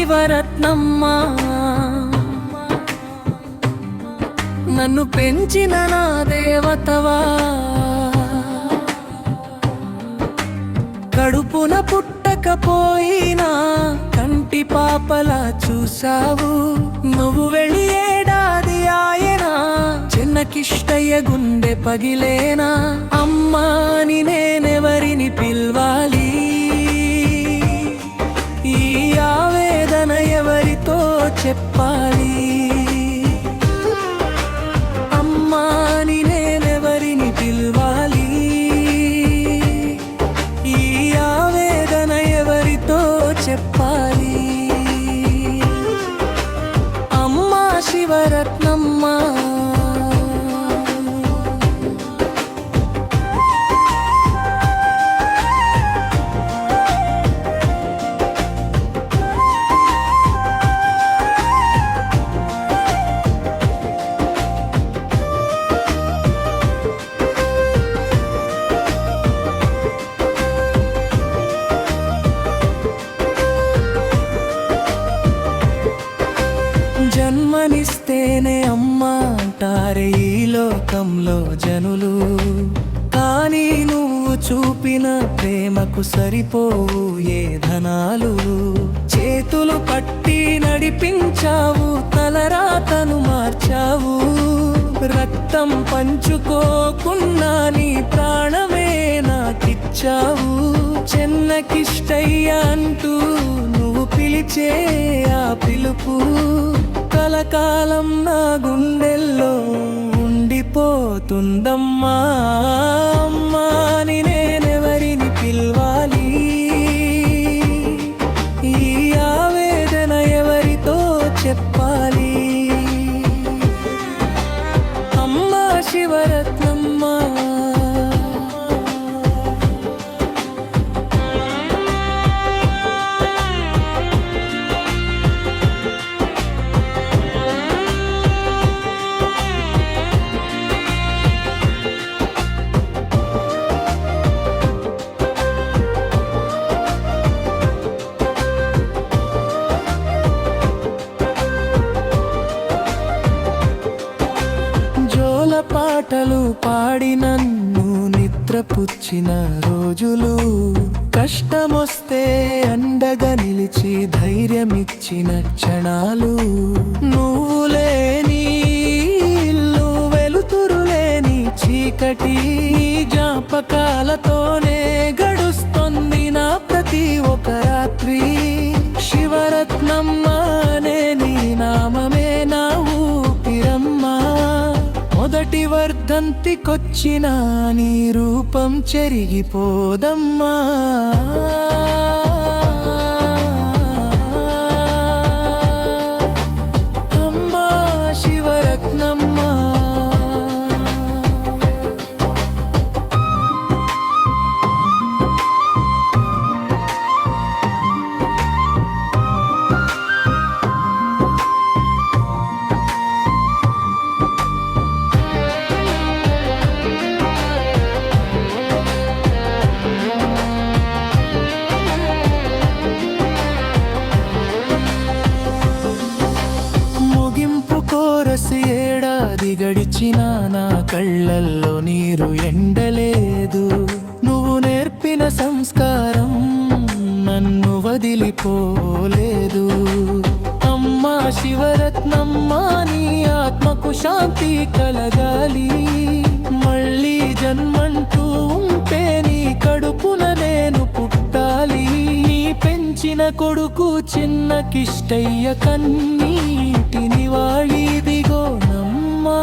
శివరత్నమ్మ, నన్ను పెంచిన నా దేవతవా, కడుపున పుట్టకపోయినా కంటి పాపలా చూసావు. నువ్వు వెళ్ళి ఏడాది ఆయన చిన్నకిష్టయ్య గుండె పగిలేనా. అమ్మా అని నేనెవరిని పిలవాలి, ఈ ఆవేదన ఎవరితో చెప్పాలి. అమ్మా అని నేనెవరిని పిలవాలి, ఈ ఆవేదన ఎవరితో చెప్పాలి. అమ్మా శివరత్నమ్మ, జన్మనిస్తేనే అమ్మ అంటారే ఈ లోకంలో జనులు. కానీ నువ్వు చూపిన ప్రేమకు సరిపోవు ఏ ధనాలు. చేతులు పట్టి నడిపించావు, తలరాతను మార్చావు. రక్తం పంచుకోకున్నా నీ ప్రాణమే నాకిచ్చావు. చిన్నకిష్టయ్య అంటూ నువ్వు పిలిచే ఆ పిలుపు కలకాలం నా గుండెల్లో ఉండిపోతుందమ్మా. అమ్మా అని నేనెవరిని పిలవాలి, ఈ ఆవేదన ఎవరితో చెప్పాలి. అమ్మా శివరత్నమ్మ, పాటలు పాడి నన్ను నిద్రపుచ్చిన రోజులు. కష్టమొస్తే అండగా నిలిచి ధైర్యమిచ్చిన క్షణాలు. నువ్వు లేని ఇల్లు, వెలుతురు లేని చీకటి, జ్ఞాపకాలతోనే గడుస్తుంది నా ప్రతి ఒక రాత్రి. శివరత్నమ్మ అనే నీ నామమే నా ఊపిరమ్మా. మొదటి వర్ధంతికొచ్చిన నీ రూపం చెరిగిపోదమ్మా. అమ్మా శివరత్నమ్మ, ఏడాది గడిచినా నా కళ్ళల్లో నీరు ఎండలేదు. నువ్వు నేర్పిన సంస్కారం నన్ను వదిలిపోలేదు. అమ్మా శివరత్నమ్మ, నీ ఆత్మకు శాంతి కలగాలి. మళ్ళీ జన్మంటూ ఉంటే నీ కడుపున నేను పుట్టాలి. నీ పెంచిన కొడుకు చిన్నకిష్టయ్య కన్నీటి నివాళిదిగో నమ్మా.